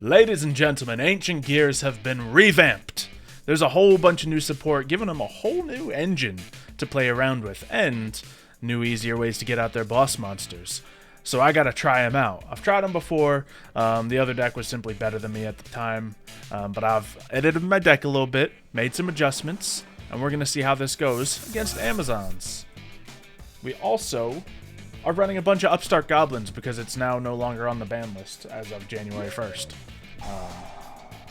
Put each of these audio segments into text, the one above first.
Ladies and gentlemen, Ancient Gears have been revamped. There's a whole bunch of new support, giving them a whole new engine to play around with, and new easier ways to get out their boss monsters. So I gotta try them out. I've tried them before. The other deck was simply better than me at the time, but I've edited my deck a little bit, made some adjustments, and we're gonna see how this goes against Amazons. We also are running a bunch of upstart goblins because it's now no longer on the ban list as of January 1st.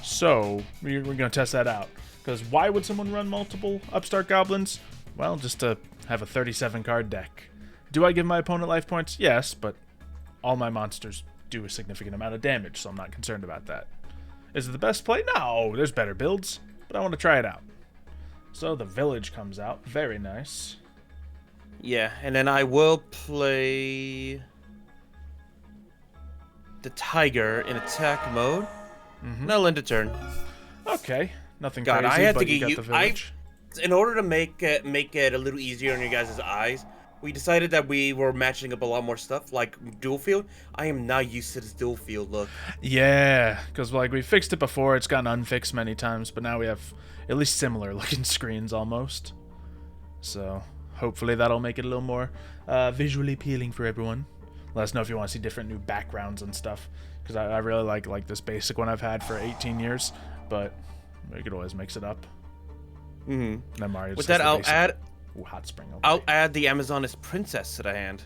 So we're going to test that out. Because why would someone run multiple upstart goblins? Well, just to have a 37 card deck. Do I give my opponent life points? Yes, but all my monsters do a significant amount of damage, so I'm not concerned about that. Is it the best play? No, there's better builds, but I want to try it out. So the village comes out. Very nice. Yeah, and then I will play the tiger in attack mode. And I'll end a turn. Okay, nothing God, crazy, I had but to you get got you. the village. In order to make it a little easier on your guys' eyes, we decided that we were matching up a lot more stuff, like dual field. I am not used to this dual field look. Yeah, because like we fixed it before, it's gotten unfixed many times, but now we have at least similar looking screens almost. So hopefully that'll make it a little more visually appealing for everyone. Let us know if you want to see different new backgrounds and stuff, because I really like this basic one I've had for 18 years, but we could always mix it up. Then Mario. With that, I'll add. Ooh, hot spring. Okay. I'll add the Amazoness Princess to the hand.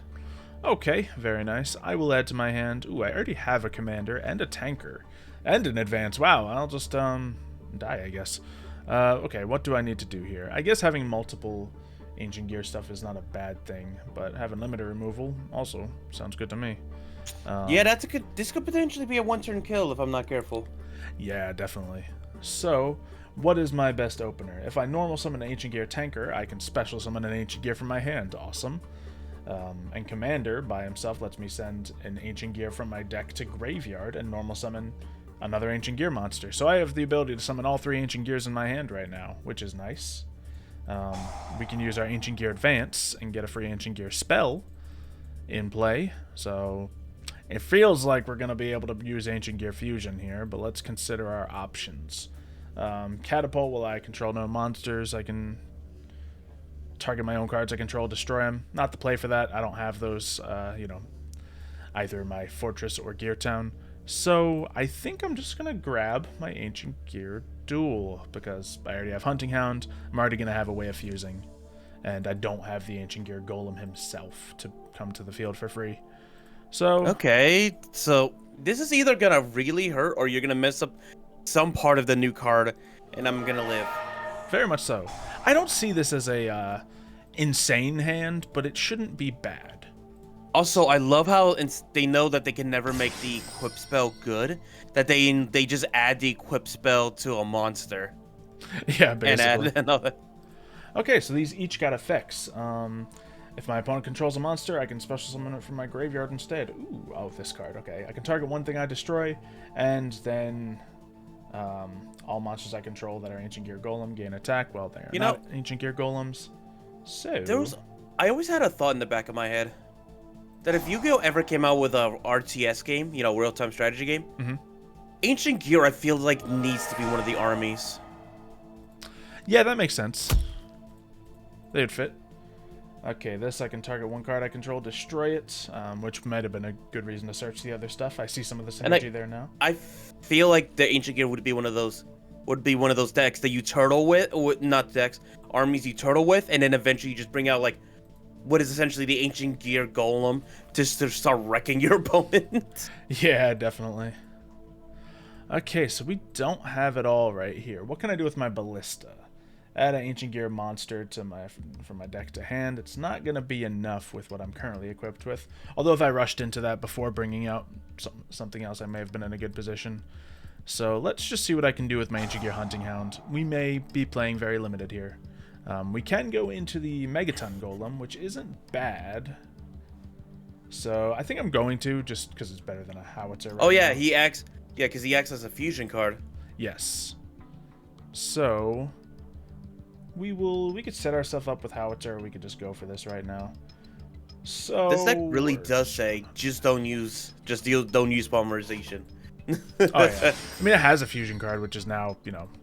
Okay, very nice. I will add to my hand. Ooh, I already have a commander and a tanker and an advance. Wow, I'll just die, I guess. Okay, what do I need to do here? I guess having multiple Ancient Gear stuff is not a bad thing, but having limited removal also sounds good to me. Yeah, this could potentially be a one-turn kill if I'm not careful. Yeah, definitely. So, what is my best opener? If I normal summon an Ancient Gear tanker, I can special summon an Ancient Gear from my hand. Awesome. And Commander, by himself, lets me send an Ancient Gear from my deck to Graveyard and normal summon another Ancient Gear monster. So I have the ability to summon all three Ancient Gears in my hand right now, which is nice. We can use our Ancient Gear Advance and get a free Ancient Gear spell in play. So it feels like we're going to be able to use Ancient Gear Fusion here, but let's consider our options. Catapult, will I control no monsters? I can target my own cards I control, destroy them. Not the play for that. I don't have those, either in my Fortress or Gear Town. So I think I'm just going to grab my Ancient Gear Duel, because I already have Hunting Hound. I'm already going to have a way of fusing. And I don't have the Ancient Gear Golem himself to come to the field for free. So Okay, so this is either gonna really hurt or you're gonna mess up some part of the new card, and I'm gonna live. very much so. I don't see this as a insane hand, but it shouldn't be bad. Also, I love how they know that they can never make the equip spell good, that they just add the equip spell to a monster. Yeah, basically. And add another. Okay, so these each got effects. If my opponent controls a monster, I can special summon it from my graveyard instead. Ooh, oh, this card. Okay, I can target one thing I destroy, and then all monsters I control that are Ancient Gear Golem gain attack. Well, they're not Ancient Gear Golems. So I always had a thought in the back of my head that if Yu-Gi-Oh ever came out with a RTS game, real-time strategy game, Ancient Gear I feel like needs to be one of the armies. yeah, that makes sense. They would fit. Okay, this I can target one card I control, destroy it, which might have been a good reason to search the other stuff. I see some of the synergy there now. I feel like the Ancient Gear would be one of those decks that you turtle with, or not decks, armies you turtle with, and then eventually you just bring out like what is essentially the Ancient Gear Golem just to start wrecking your opponent. Yeah, definitely. Okay, so we don't have it all right here. What can I do with my Ballista? Add an Ancient Gear monster to from my deck to hand. It's not going to be enough with what I'm currently equipped with. Although if I rushed into that before bringing out something else, I may have been in a good position. So let's just see what I can do with my Ancient Gear Hunting Hound. We may be playing very limited here. We can go into the Megaton Golem, which isn't bad. So I think I'm going to, just because it's better than a Howitzer. Oh yeah, because he acts as a fusion card. Yes. So we could set ourselves up with Howitzer, or we could just go for this right now. So This deck really does say don't use polymerization. Oh yeah. I mean, it has a fusion card, which is now,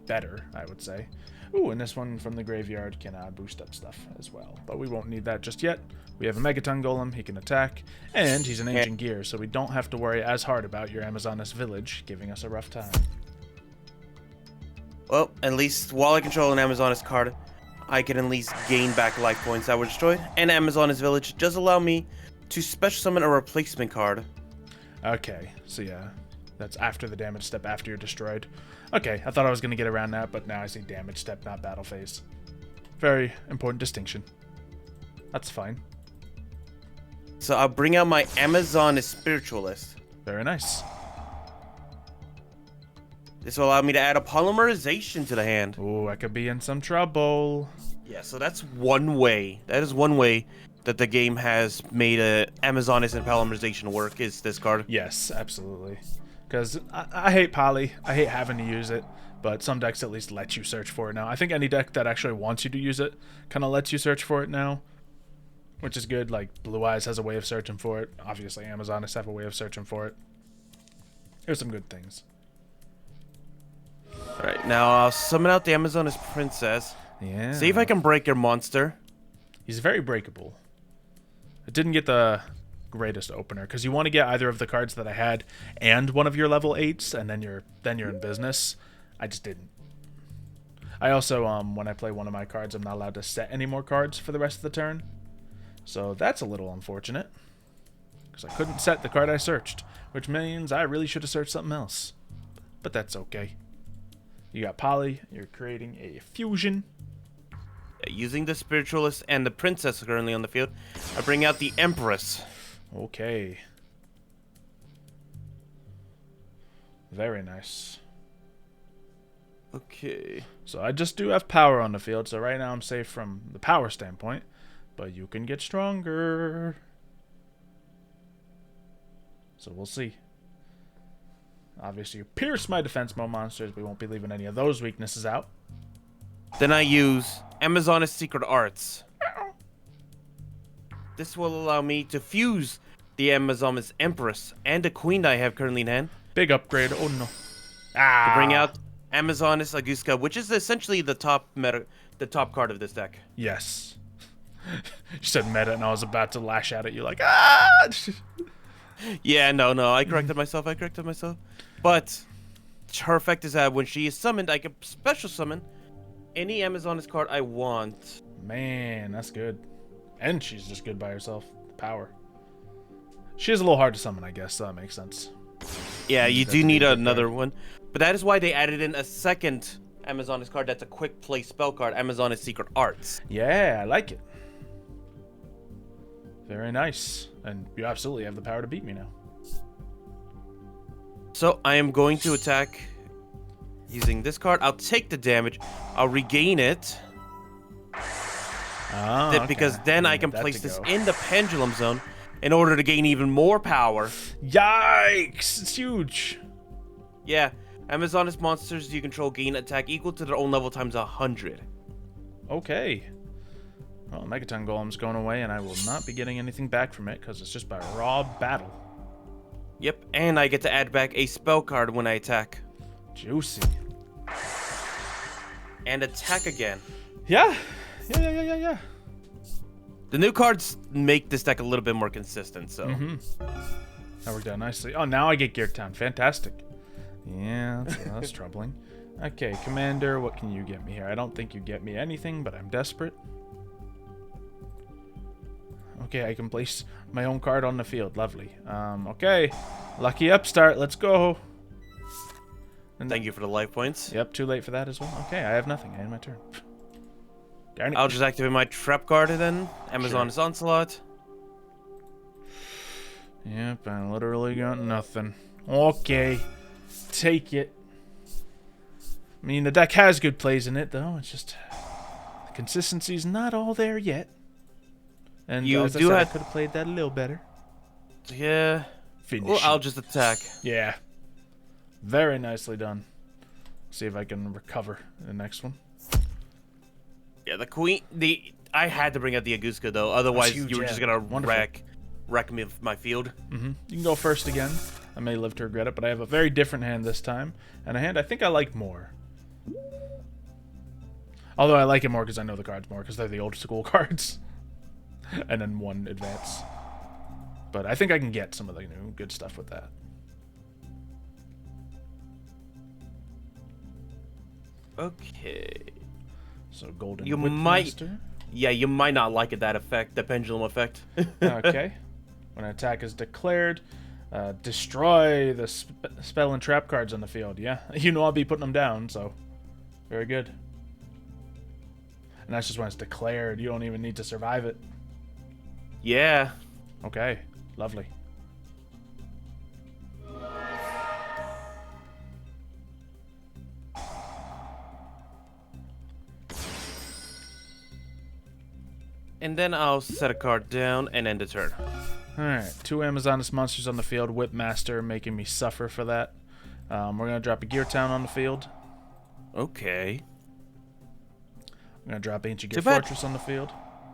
better, I would say. Ooh, and this one from the graveyard can boost up stuff as well. But we won't need that just yet. We have a Megaton Golem, he can attack, and he's an Ancient Gear, so we don't have to worry as hard about your Amazoness village giving us a rough time. Well, at least while I control an Amazoness card, I can at least gain back life points that were destroyed. And Amazoness village does allow me to special summon a replacement card. Okay, so yeah, that's after the damage step, after you're destroyed. Okay, I thought I was going to get around that, but now I see damage step, not battle phase. Very important distinction. That's fine. So I'll bring out my Amazoness Spiritualist. Very nice. This will allow me to add a polymerization to the hand. Ooh, I could be in some trouble. Yeah, so that's one way. That is one way that the game has made a Amazoness and polymerization work, is this card. Yes, absolutely. Because I hate poly. I hate having to use it. But some decks at least let you search for it now. I think any deck that actually wants you to use it kind of lets you search for it now. Which is good. Like, Blue Eyes has a way of searching for it. Obviously, Amazoness have a way of searching for it. There's some good things. Alright, now I'll summon out the Amazoness Princess. Yeah. See if I can break your monster. He's very breakable. It didn't get the greatest opener, because you want to get either of the cards that I had and one of your level 8s, and then you're in business. I just didn't. I also, when I play one of my cards, I'm not allowed to set any more cards for the rest of the turn. So that's a little unfortunate, because I couldn't set the card I searched, which means I really should have searched something else. But that's okay. You got Poly, you're creating a fusion. Using the Spiritualist and the Princess currently on the field, I bring out the Empress. Okay. Very nice. Okay. So I just do have power on the field, so right now I'm safe from the power standpoint. But you can get stronger. So we'll see. Obviously, you pierce my defense mode monsters. We won't be leaving any of those weaknesses out. Then I use Amazoness Secret Arts. This will allow me to fuse the Amazoness Empress and the Queen that I have currently in hand. Big upgrade. Oh no. To bring out Amazoness Augusta, which is essentially the top card of this deck. Yes. You said meta, and I was about to lash out at you like, ah! Yeah, no, I corrected myself. But her effect is that when she is summoned, I can special summon any Amazoness card I want. Man, that's good. And she's just good by herself. Power. She is a little hard to summon, I guess, so that makes sense. Yeah, you do need another one. But that is why they added in a second Amazoness card that's a quick play spell card, Amazoness Secret Arts. Yeah, I like it. Very nice. And you absolutely have the power to beat me now. So I am going to attack using this card. I'll take the damage. I'll regain it. Oh, okay. Because then I can place this in the pendulum zone in order to gain even more power. Yikes! It's huge. Yeah. Amazoness monsters you control gain attack equal to their own level times 100. Okay. Well, Megaton Golem's going away, and I will not be getting anything back from it, because it's just by raw battle. Yep, and I get to add back a spell card when I attack. Juicy. And attack again. Yeah. The new cards make this deck a little bit more consistent, so... That worked out nicely. Oh, now I get Gear Town. Fantastic. Yeah, that's troubling. Okay, Commander, what can you get me here? I don't think you get me anything, but I'm desperate. Okay, I can place my own card on the field. Lovely. Okay. Lucky upstart. Let's go. And thank you for the life points. Yep, too late for that as well. Okay, I have nothing. I end my turn. Darn it. I'll just activate my trap card then. Amazoness Onslaught. Yep, I literally got nothing. Okay. Take it. I mean, the deck has good plays in it, though. It's just... the consistency's not all there yet. And you as I do said, I have... could have played that a little better. Yeah. Finish. Well, I'll just attack. Yeah. Very nicely done. See if I can recover in the next one. Yeah, the queen... I had to bring out the Augusta, though. Otherwise, huge, you were yeah. just going to Wonderful. wreck me with my field. You can go first again. I may live to regret it, but I have a very different hand this time, and a hand I think I like more. Although I like it more because I know the cards more, because they're the old school cards. And then 1 advance. But I think I can get some of the new good stuff with that. Okay. So golden You Whip might... Master. Yeah, you might not like it, that effect, the pendulum effect. Okay. When an attack is declared, destroy the spell and trap cards on the field. Yeah, you know I'll be putting them down, so very good. And that's just when it's declared. You don't even need to survive it. Yeah. Okay, lovely. And then I'll set a card down and end the turn. Alright, 2 Amazoness monsters on the field. Whip Master making me suffer for that. We're going to drop a Gear Town on the field. Okay. I'm going to drop Ancient Gear Fortress on the field.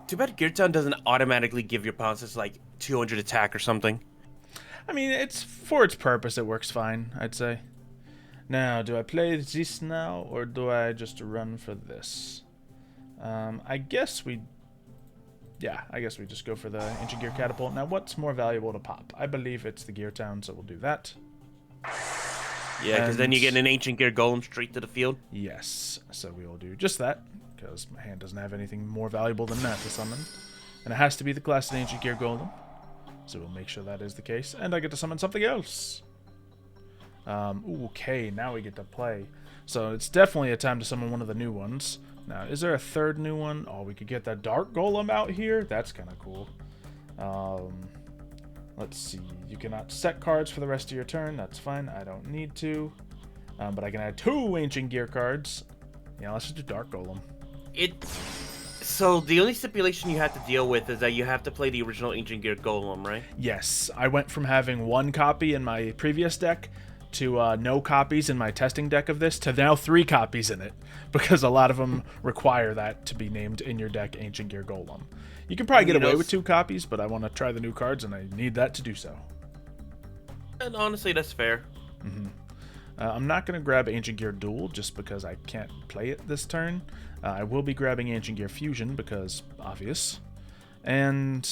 Too bad Gear Town doesn't automatically give your opponents like 200 attack or something. I mean, it's for its purpose, it works fine, I'd say. Now, do I play this now, or do I just run for this? I guess we... Yeah, I guess we just go for the Ancient Gear Catapult. Now, what's more valuable to pop? I believe it's the Gear Town, so we'll do that. Yeah, because then you get an Ancient Gear Golem straight to the field. Yes, so we will do just that, because my hand doesn't have anything more valuable than that to summon. And it has to be the classic Ancient Gear Golem, so we'll make sure that is the case. And I get to summon something else. Okay, now we get to play. So it's definitely a time to summon one of the new ones. Now, is there a third new one? Oh, we could get the Dark Golem out here. That's kind of cool. Let's see. You cannot set cards for the rest of your turn. That's fine. I don't need to. But I can add 2 Ancient Gear cards. Yeah, let's just do Dark Golem. So the only stipulation you have to deal with is that you have to play the original Ancient Gear Golem, right? Yes. I went from having 1 copy in my previous deck to no copies in my testing deck of this to now 3 copies in it, because a lot of them require that to be named in your deck Ancient Gear Golem. You can probably get away with 2 copies, but I want to try the new cards and I need that to do so. And honestly, that's fair. I'm not going to grab Ancient Gear Duel just because I can't play it this turn. I will be grabbing Ancient Gear Fusion because obvious. And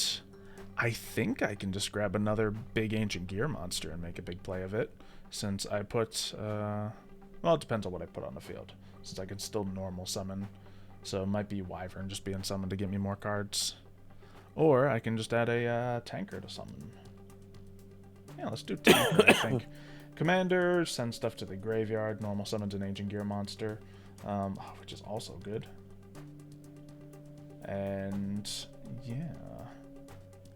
I think I can just grab another big Ancient Gear monster and make a big play of it. Since I put, well, it depends on what I put on the field. Since I can still normal summon. So it might be Wyvern just being summoned to get me more cards. Or I can just add a tanker to summon. Yeah, let's do tanker, I think. Commander, send stuff to the graveyard. Normal summons an Ancient Gear monster. Which is also good. And, yeah.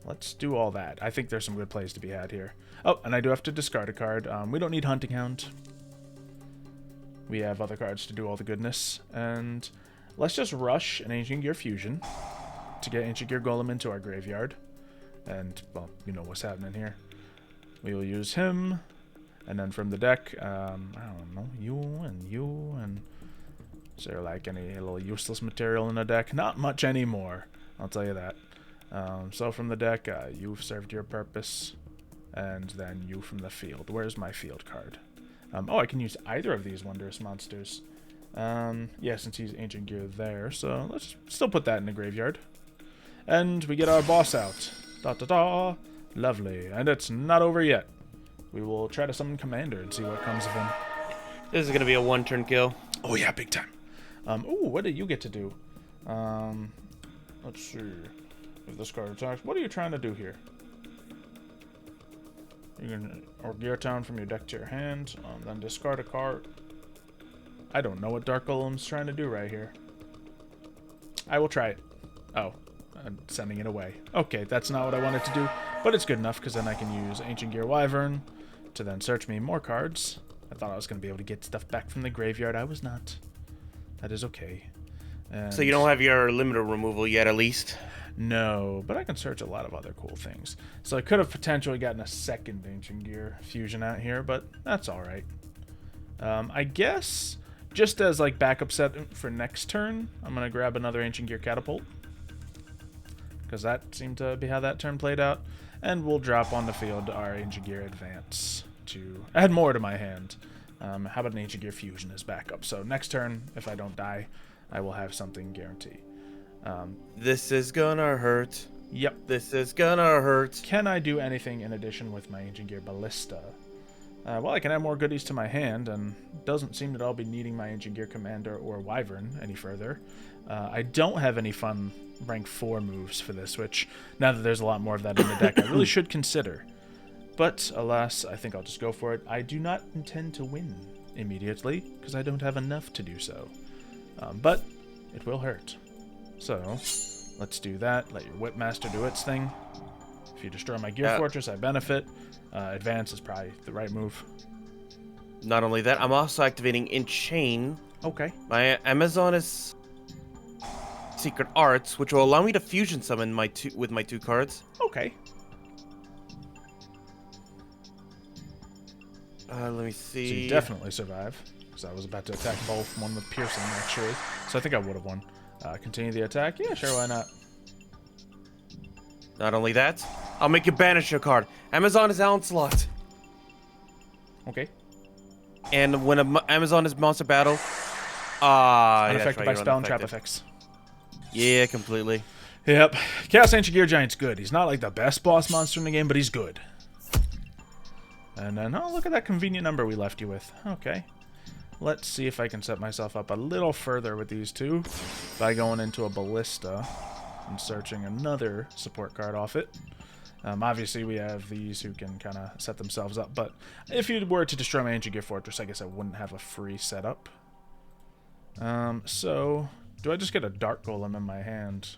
Let's do all that. I think there's some good plays to be had here. Oh, and I do have to discard a card. We don't need Hunting Hound. We have other cards to do all the goodness. And let's just rush an Ancient Gear Fusion to get Ancient Gear Golem into our graveyard. And, well, you know what's happening here. We will use him. And then from the deck, I don't know, you, and... Is there, like, any little useless material in the deck? Not much anymore, I'll tell you that. So from the deck, you've served your purpose, and then you from the field. Where's my field card? Oh, I can use either of these wondrous monsters. Yeah, since he's Ancient Gear there, so let's still put that in the graveyard. And we get our boss out. Da-da-da! Lovely. And it's not over yet. We will try to summon Commander and see what comes of him. This is going to be a 1-turn kill. Oh yeah, big time. Ooh, what do you get to do? Let's see. If this card attacks, what are you trying to do here? You can or Gear Town from your deck to your hand, then discard a card. I don't know what Dark Golem's trying to do right here. I will try it. Oh, I'm sending it away. Okay, that's not what I wanted to do, but it's good enough because then I can use Ancient Gear Wyvern to then search me more cards. I thought I was going to be able to get stuff back from the graveyard. I was not. That is okay. And So you don't have your limiter removal yet, at least? no, but I can search a lot of other cool things. So I could have potentially gotten a second Ancient Gear Fusion out here, but that's alright. I guess, just as like backup set for next turn, I'm going to grab another Ancient Gear Catapult. Because that seemed to be how that turn played out. And we'll drop on the field our Ancient Gear Advance to add more to my hand. How about an Ancient Gear Fusion as backup? So next turn, if I don't die, I will have something guaranteed. This is gonna hurt. Yep. This is gonna hurt. Can I do anything in addition with my Ancient Gear Ballista? Well, I can add more goodies to my hand, and it doesn't seem that I'll be needing my Ancient Gear Commander or Wyvern any further. I don't have any fun rank 4 moves for this, which, now that there's a lot more of that in the deck, I really should consider. But, alas, I think I'll just go for it. I do not intend to win immediately, because I don't have enough to do so. But it will hurt. So, let's do that. Let your Whipmaster do its thing. If you destroy my Gear Fortress, I benefit. Advance is probably the right move. Not only that, I'm also activating Enchain. Okay. My Amazon is Secret Arts, which will allow me to fusion summon with my 2 cards. Okay. Let me see. So you definitely survive, because I was about to attack both, one with piercing, actually. So I think I would have won. Continue the attack? Yeah, sure, why not? Not only that, I'll make you banish your card. Amazon is Onslaught. Okay. And when Amazon is monster battle, Unaffected by spell and trap effects. Yeah, completely. Yep. Chaos Ancient Gear Giant's good. He's not like the best boss monster in the game, but he's good. And then, oh, look at that convenient number we left you with. Okay. Let's see if I can set myself up a little further with these two by going into a Ballista and searching another support card off it. Obviously, we have these who can kind of set themselves up, but if you were to destroy my Ancient Gear Fortress, I guess I wouldn't have a free setup. So, do I just get a Dark Golem in my hand?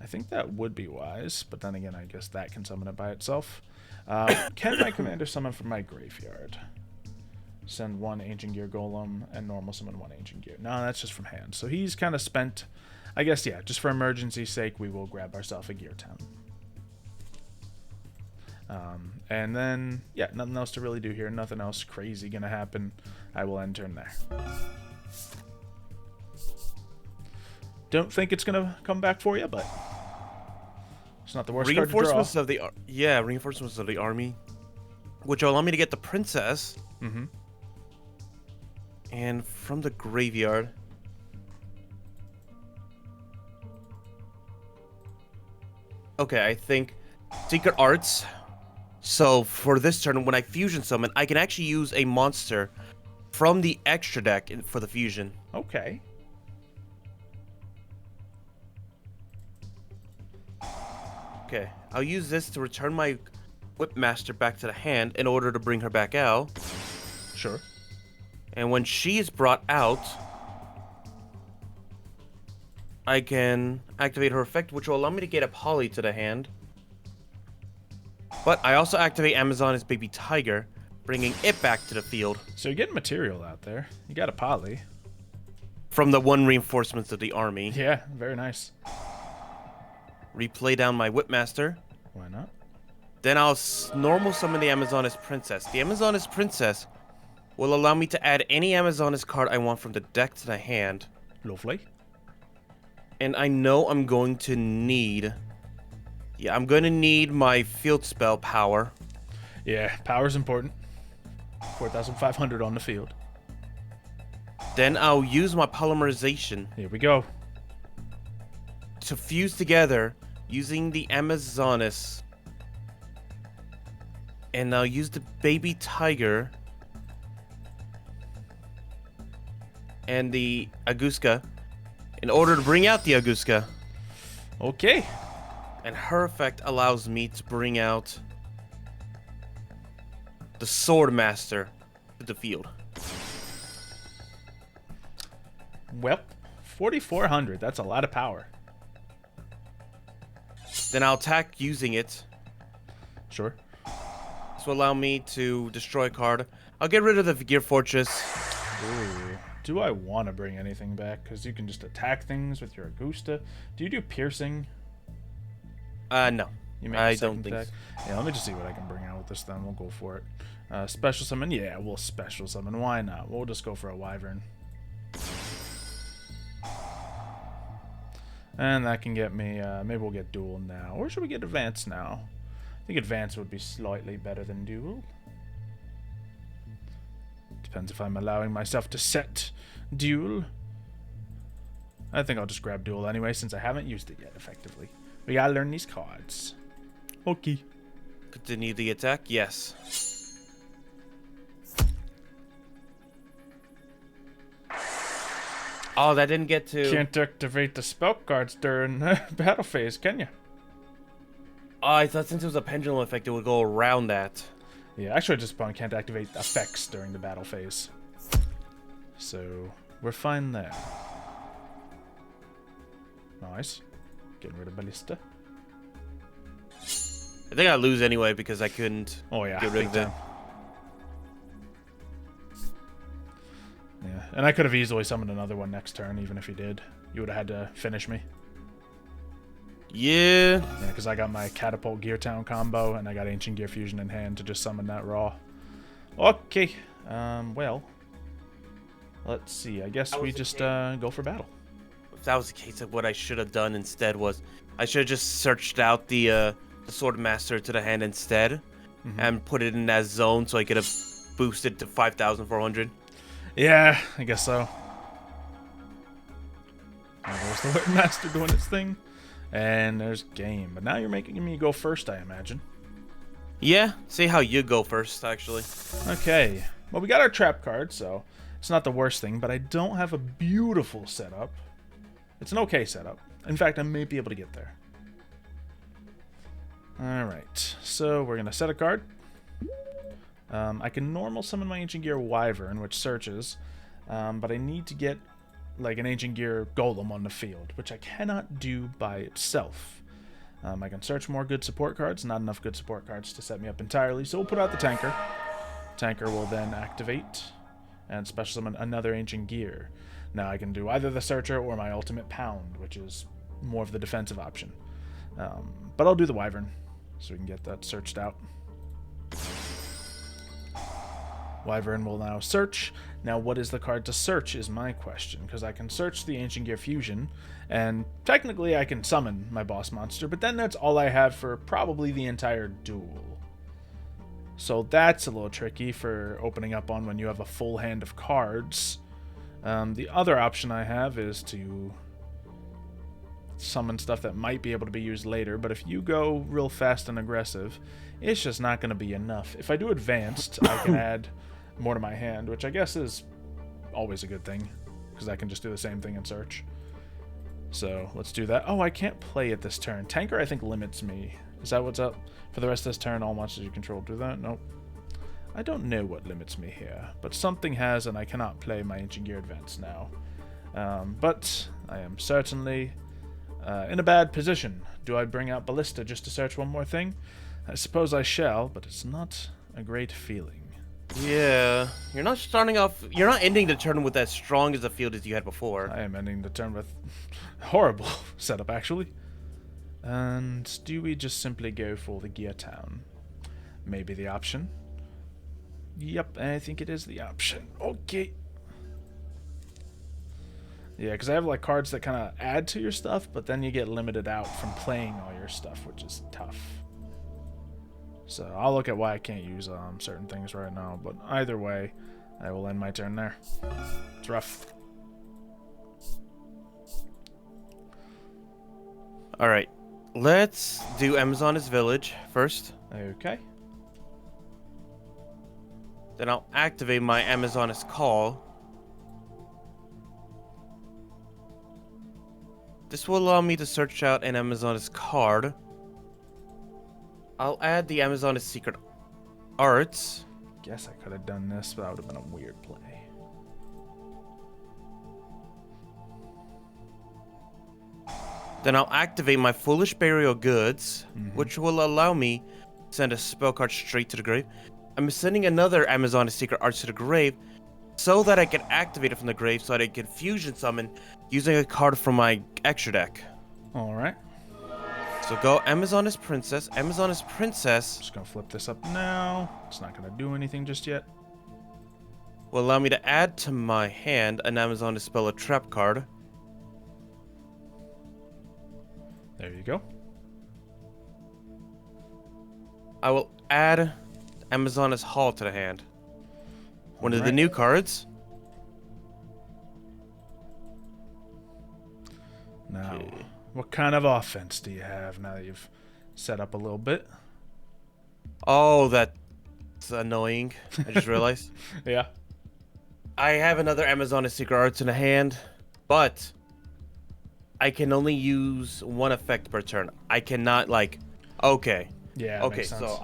I think that would be wise, but then again, I guess that can summon it by itself. Can my commander summon from my graveyard? Send 1 Ancient Gear Golem and normal summon 1 Ancient Gear. No, that's just from hand. So he's kind of spent. I guess, yeah, just for emergency's sake, we will grab ourselves a Gear Town. And then, yeah, nothing else to really do here. Nothing else crazy gonna happen. I will end turn there. Don't think it's gonna come back for you, but it's not the worst card to draw. Reinforcements of the reinforcements of the army, which will allow me to get the princess. Mm-hmm. And from the graveyard, okay, I think Secret Arts. So for this turn, when I fusion summon, I can actually use a monster from the extra deck for the fusion. Okay. Okay, I'll use this to return my Whipmaster back to the hand in order to bring her back out. Sure. And when she is brought out, I can activate her effect, which will allow me to get a Poly to the hand. But I also activate Amazon as Baby Tiger, bringing it back to the field. So you're getting material out there. You got a Poly. From the 1 reinforcements of the army. Yeah, very nice. Replay down my Whipmaster. Why not? Then I'll normal summon the Amazoness Princess. The Amazoness Princess will allow me to add any Amazoness card I want from the deck to the hand. Lovely. And I know I'm going to need... Yeah, I'm going to need my field spell power. Yeah, power's important. 4,500 on the field. Then I'll use my polymerization. Here we go. To fuse together using the Amazoness. And I'll use the Baby Tiger and the Aguska in order to bring out the Aguska. Okay. And her effect allows me to bring out the Swordmaster to the field. Well, 4,400. That's a lot of power. Then I'll attack using it. Sure. This will allow me to destroy a card. I'll get rid of the Gear Fortress. Ooh. Do I want to bring anything back? Because you can just attack things with your Augusta. Do you do piercing? No. You make I a second don't think attack? so. Yeah, let me just see what I can bring out with this then. We'll go for it. Special summon? Yeah, we'll special summon. Why not? We'll just go for a Wyvern. And that can get me, maybe we'll get Duel now. Or should we get Advance now? I think Advance would be slightly better than Duel. Depends if I'm allowing myself to set Duel. I think I'll just grab Duel anyway, since I haven't used it yet effectively. We gotta learn these cards. Okay. Continue the attack? Yes. Oh, that didn't get to... Can't activate the spell cards during battle phase, can you? Oh, I thought since it was a pendulum effect, it would go around that. Yeah, actually, I just can't activate effects during the battle phase. So, we're fine there. Nice. Getting rid of Ballista. I think I lose anyway because I couldn't get rid of it. Yeah, and I could have easily summoned another one next turn, even if he did. You would have had to finish me. Yeah. Yeah, because I got my Catapult Gear Town combo, and I got Ancient Gear Fusion in hand to just summon that raw. Okay. Well, let's see. I guess we just go for battle. If that was the case, what I should have done instead was I should have just searched out the Sword Master to the hand instead, and put it in that zone so I could have boosted to 5,400. Yeah, I guess so. There's the Sword Master doing its thing. And there's game. But now you're making me go first, I imagine. Yeah, see how you go first, actually. Okay. Well, we got our trap card, so it's not the worst thing, but I don't have a beautiful setup. It's an okay setup. In fact, I may be able to get there. Alright, so we're going to set a card. I can normal summon my Ancient Gear Wyvern, which searches, but I need to get like an Ancient Gear Golem on the field, which I cannot do by itself. I can search more good support cards, not enough good support cards to set me up entirely, so we'll put out the Tanker. Tanker will then activate and special summon another Ancient Gear. Now I can do either the Searcher or my Ultimate Pound, which is more of the defensive option. But I'll do the Wyvern, so we can get that searched out. Wyvern will now search. Now, what is the card to search is my question, because I can search the Ancient Gear Fusion, and technically I can summon my boss monster, but then that's all I have for probably the entire duel. So that's a little tricky for opening up on when you have a full hand of cards. The other option I have is to summon stuff that might be able to be used later, but if you go real fast and aggressive, it's just not going to be enough. If I do advanced, I can add more to my hand, which I guess is always a good thing, because I can just do the same thing in search. So let's do that. Oh, I can't play it this turn. Tanker, I think, limits me. Is that what's up? For the rest of this turn, all monsters you control do that? Nope. I don't know what limits me here, but something has, and I cannot play my Ancient Gear Advance now. But I am certainly in a bad position. Do I bring out Ballista just to search one more thing? I suppose I shall, but it's not a great feeling. Yeah, you're not starting off. You're not ending the turn with as strong as a field as you had before. I am ending the turn with horrible setup, actually. And do we just simply go for the Gear Town? Maybe the option. Yep, I think it is the option. Okay. Yeah, because I have like cards that kind of add to your stuff, but then you get limited out from playing all your stuff, which is tough. So I'll look at why I can't use certain things right now, but either way, I will end my turn there. It's rough. Alright, let's do Amazoness Village first. Okay. Then I'll activate my Amazoness Call. This will allow me to search out an Amazoness card. I'll add the Amazoness Secret Arts. Guess I could have done this, but that would have been a weird play. Then I'll activate my Foolish Burial Goods, which will allow me to send a spell card straight to the grave. I'm sending another Amazoness Secret Arts to the grave so that I can activate it from the grave so that I can fusion summon using a card from my extra deck. Alright. So go Amazoness Princess, Amazoness Princess. Just gonna flip this up now. It's not gonna do anything just yet. Will allow me to add to my hand an Amazoness Spell a Trap card. There you go. I will add Amazoness Hall to the hand. One of the Alright. new cards. Now, Okay. what kind of offense do you have now that you've set up a little bit? Oh, that's annoying. I just realized. Yeah. I have another Amazon Secret Arts in a hand, but I can only use one effect per turn. I cannot like. Okay. Yeah, Okay. makes sense.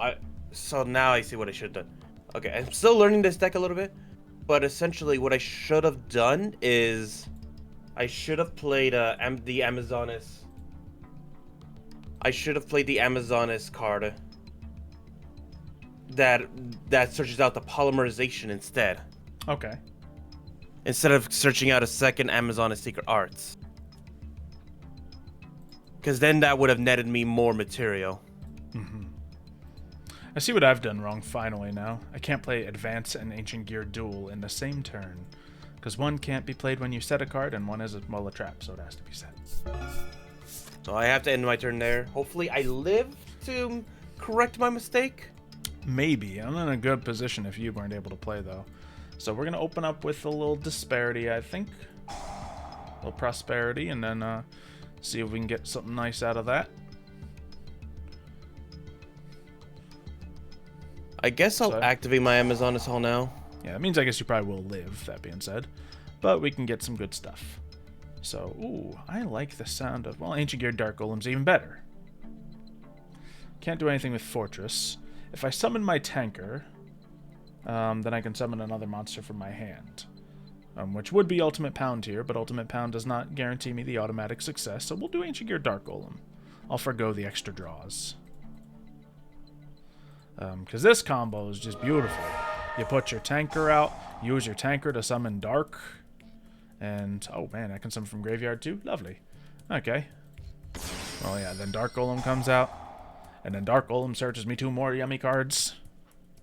So now I see what I should have done. Okay, I'm still learning this deck a little bit, but essentially what I should have done is I should have played the Amazonis. I should have played the Amazonis card that searches out the polymerization instead Okay. of searching out a second Amazonis Secret Arts. Because then that would have netted me more material. I see what I've done wrong finally now. I can't play Advance and Ancient Gear Duel in the same turn. Because one can't be played when you set a card, and one is a trap, so it has to be set. So I have to end my turn there. Hopefully I live to correct my mistake. Maybe. I'm in a good position if you weren't able to play, though. So we're going to open up with a little disparity, I think. A little prosperity, and then see if we can get something nice out of that. I guess I'll activate my Amazonis Hall now. Yeah, that means I guess you probably will live, that being said. But we can get some good stuff. So, ooh, I like the sound of, well, Ancient Gear Dark Golem's even better. Can't do anything with Fortress. If I summon my tanker, then I can summon another monster from my hand. Which would be Ultimate Pound here, but Ultimate Pound does not guarantee me the automatic success, so we'll do Ancient Gear Dark Golem. I'll forgo the extra draws. Because this combo is just beautiful. You put your tanker out, use your tanker to summon Dark, and, oh man, I can summon from graveyard too? Lovely. Okay. Well, yeah, then Dark Golem comes out, and then Dark Golem searches me 2 more yummy cards,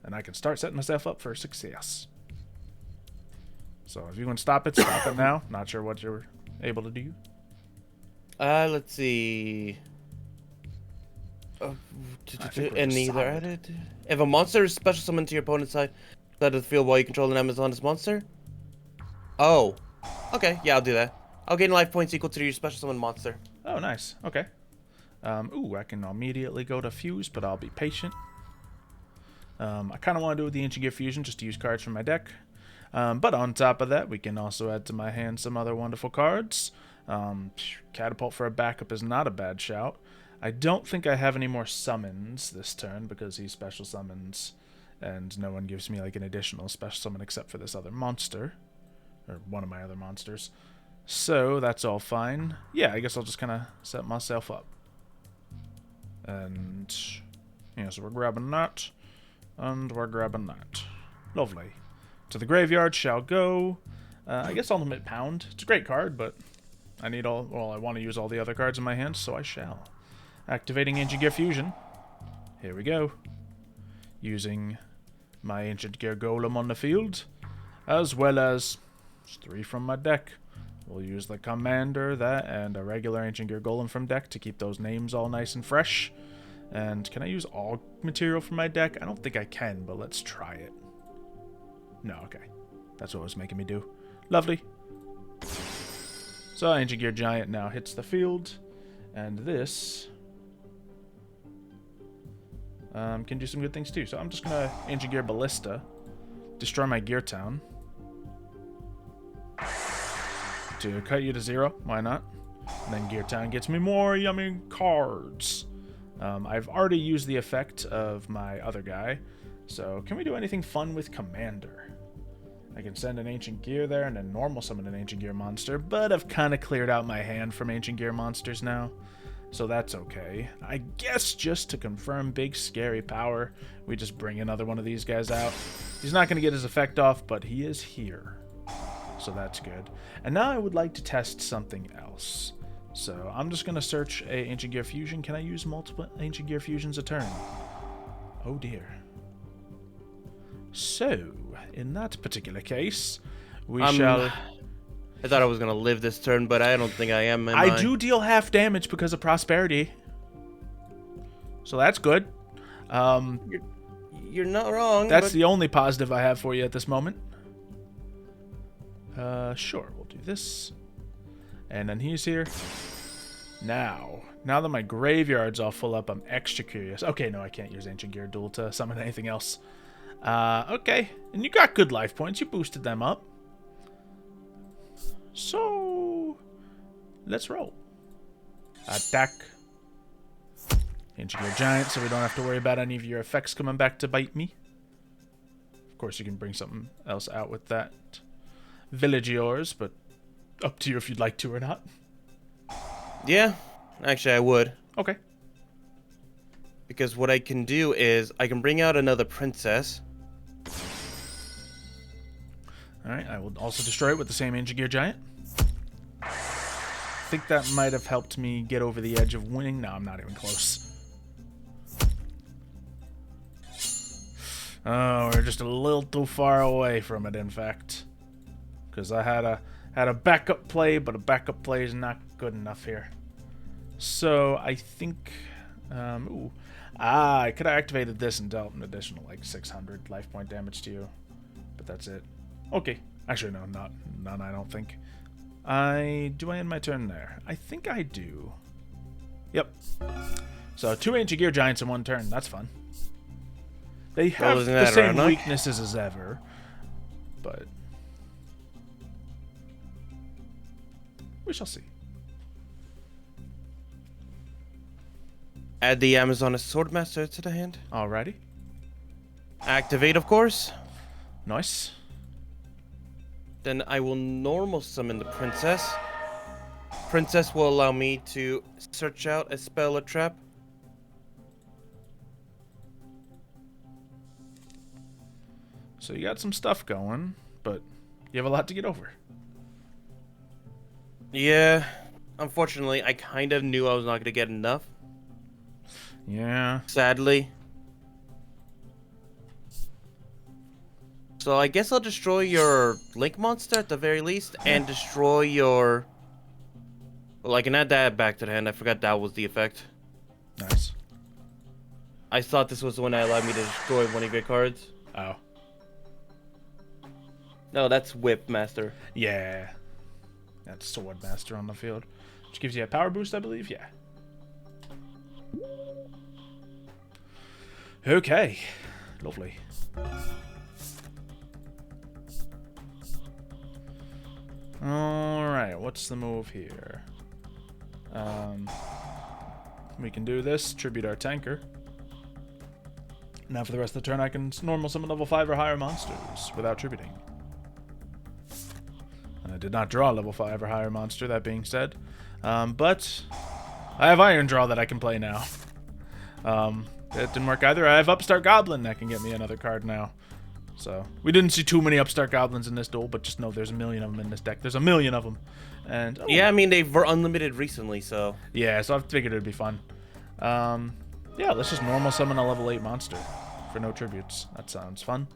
and I can start setting myself up for success. So if you can stop it now. Not sure what you're able to do. Let's see. And neither added. If a monster is special summoned to your opponent's side of the field while you control an Amazoness monster. Oh. Okay, yeah, I'll do that. I'll gain life points equal to your special summon monster. Oh, nice. Okay. Ooh, I can immediately go to Fuse, but I'll be patient. I kind of want to do with the Ancient Gear Fusion just to use cards from my deck. But on top of that, we can also add to my hand some other wonderful cards. Catapult for a backup is not a bad shout. I don't think I have any more summons this turn because he special summons and no one gives me like an additional special summon except for this other monster. Or one of my other monsters. So that's all fine. Yeah, I guess I'll just kind of set myself up. And yeah, so we're grabbing that. And we're grabbing that. Lovely. To the graveyard shall go. I guess Ultimate Pound. It's a great card, but I need I want to use all the other cards in my hand, so I shall. Activating Ancient Gear Fusion. Here we go. Using my Ancient Gear Golem on the field, as well as 3 from my deck. We'll use the Commander, that, and a regular Ancient Gear Golem from deck to keep those names all nice and fresh. And can I use all material from my deck? I don't think I can, but let's try it. No, okay. That's what it was making me do. Lovely. So Ancient Gear Giant now hits the field, and this can do some good things too. So I'm just gonna Ancient Gear Ballista, destroy my Gear Town to cut you to 0. Why not? And then Gear Town gets me more yummy cards. I've already used the effect of my other guy, so can we do anything fun with Commander? I can send an Ancient Gear there and then normal summon an Ancient Gear monster, but I've kind of cleared out my hand from Ancient Gear monsters now, so that's okay. I guess just to confirm big scary power, we just bring another one of these guys out. He's not going to get his effect off, but he is here, so that's good. And now I would like to test something else. So I'm just going to search a Ancient Gear Fusion. Can I use multiple Ancient Gear Fusions a turn? Oh dear. So, in that particular case, we shall... I thought I was going to live this turn, but I don't think I am. I do deal half damage because of Prosperity. So that's good. You're not wrong. That's the only positive I have for you at this moment. Sure, we'll do this. And then he's here. Now that my graveyard's all full up, I'm extra curious. Okay, no, I can't use Ancient Gear Duel to summon anything else. Okay. And you got good life points. You boosted them up. So, let's roll. Attack. Ancient Gear Giant, so we don't have to worry about any of your effects coming back to bite me. Of course, you can bring something else out with that village of yours, but up to you if you'd like to or not. Yeah, actually I would. Okay. Because what I can do is I can bring out another princess. Alright, I will also destroy it with the same Ancient Gear Giant. I think that might have helped me get over the edge of winning. No, I'm not even close. Oh, we're just a little too far away from it, in fact. Because I had a backup play, but a backup play is not good enough here. So, I think... I could have activated this and dealt an additional, like, 600 life point damage to you. But that's it. Okay. Actually, no, none, I don't think. Do I end my turn there? I think I do. Yep. So, 2 Ancient Gear Giants in 1 turn. That's fun. They have the same weaknesses as ever, but we shall see. Add the Amazon Swordmaster to the hand. Alrighty. Activate, of course. Nice. Then I will normal summon the princess. Princess will allow me to search out a spell or trap. So you got some stuff going, but you have a lot to get over. Yeah. Unfortunately, I kind of knew I was not going to get enough. Yeah. Sadly. So I guess I'll destroy your Link monster at the very least, and destroy your... Well, I can add that back to the hand. I forgot that was the effect. Nice. I thought this was the one that allowed me to destroy one of your cards. Oh. No, that's Whip Master. Yeah. That's Sword Master on the field. Which gives you a power boost, I believe? Yeah. Okay. Lovely. Alright, what's the move here? We can do this. Tribute our tanker. Now for the rest of the turn, I can normal summon level 5 or higher monsters without tributing. I did not draw a level 5 or higher monster, that being said. But I have Iron Draw that I can play now. It didn't work either. I have Upstart Goblin that can get me another card now. So, we didn't see too many Upstart Goblins in this duel, but just know there's a million of them in this deck. There's a million of them. And yeah, I mean, they were unlimited recently, so... Yeah, so I figured it'd be fun. Yeah, let's just normal summon a level 8 monster for no tributes. That sounds fun.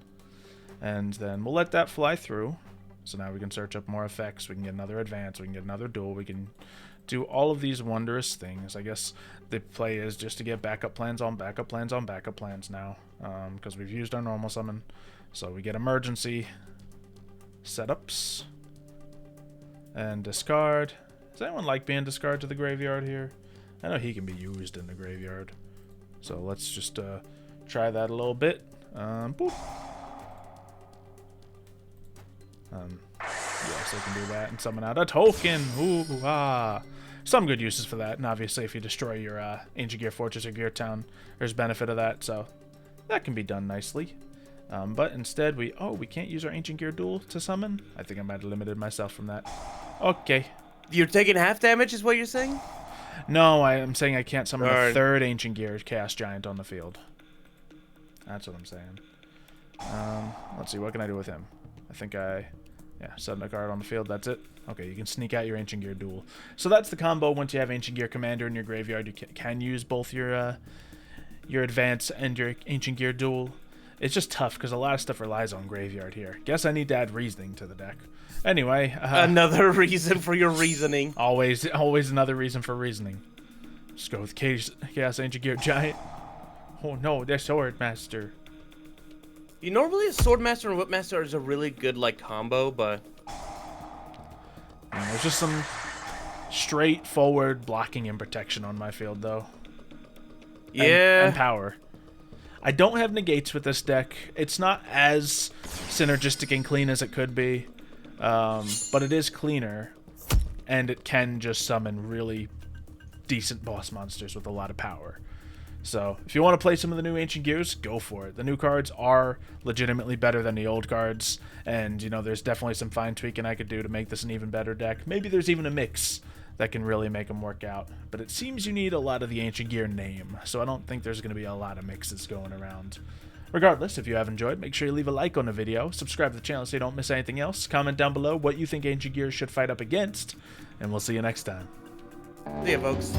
And then we'll let that fly through. So now we can search up more effects. We can get another advance. We can get another duel. We can do all of these wondrous things. I guess the play is just to get backup plans on backup plans on backup plans now. Because we've used our normal summon. So we get emergency setups. And discard. Does anyone like being discard to the graveyard here? I know he can be used in the graveyard. So let's just try that a little bit. Boop. Yes, I can do that and summon out a token. Ooh, ah. Some good uses for that. And obviously, if you destroy your Ancient Gear Fortress or Gear Town, there's benefit of that. So that can be done nicely. But instead, we can't use our Ancient Gear Duel to summon. I think I might have limited myself from that. Okay. You're taking half damage, is what you're saying? No, I am saying I can't summon a third Ancient Gear Chaos Giant on the field. That's what I'm saying. Let's see, what can I do with him? I think send a card on the field, that's it. Okay, you can sneak out your Ancient Gear Duel. So that's the combo. Once you have Ancient Gear Commander in your graveyard, you can use both your Advance and your Ancient Gear Duel. It's just tough because a lot of stuff relies on graveyard here. Guess I need to add Reasoning to the deck. Anyway. Another reason for your reasoning. Always another reason for reasoning. Just go with Chaos Ancient Gear Giant. Oh no, they're Sword Master. Normally a Sword Master and Whip Master is a really good, like, combo, but... There's just some straightforward blocking and protection on my field, though. Yeah. And power. I don't have negates with this deck. It's not as synergistic and clean as it could be, but it is cleaner, and it can just summon really decent boss monsters with a lot of power. So if you want to play some of the new Ancient Gears, go for it. The new cards are legitimately better than the old cards, and you know there's definitely some fine tweaking I could do to make this an even better deck. Maybe there's even a mix that can really make them work out. But it seems you need a lot of the Ancient Gear name, so I don't think there's going to be a lot of mixes going around. Regardless, if you have enjoyed, make sure you leave a like on the video, subscribe to the channel so you don't miss anything else, comment down below what you think Ancient Gear should fight up against, and we'll see you next time. See ya, folks.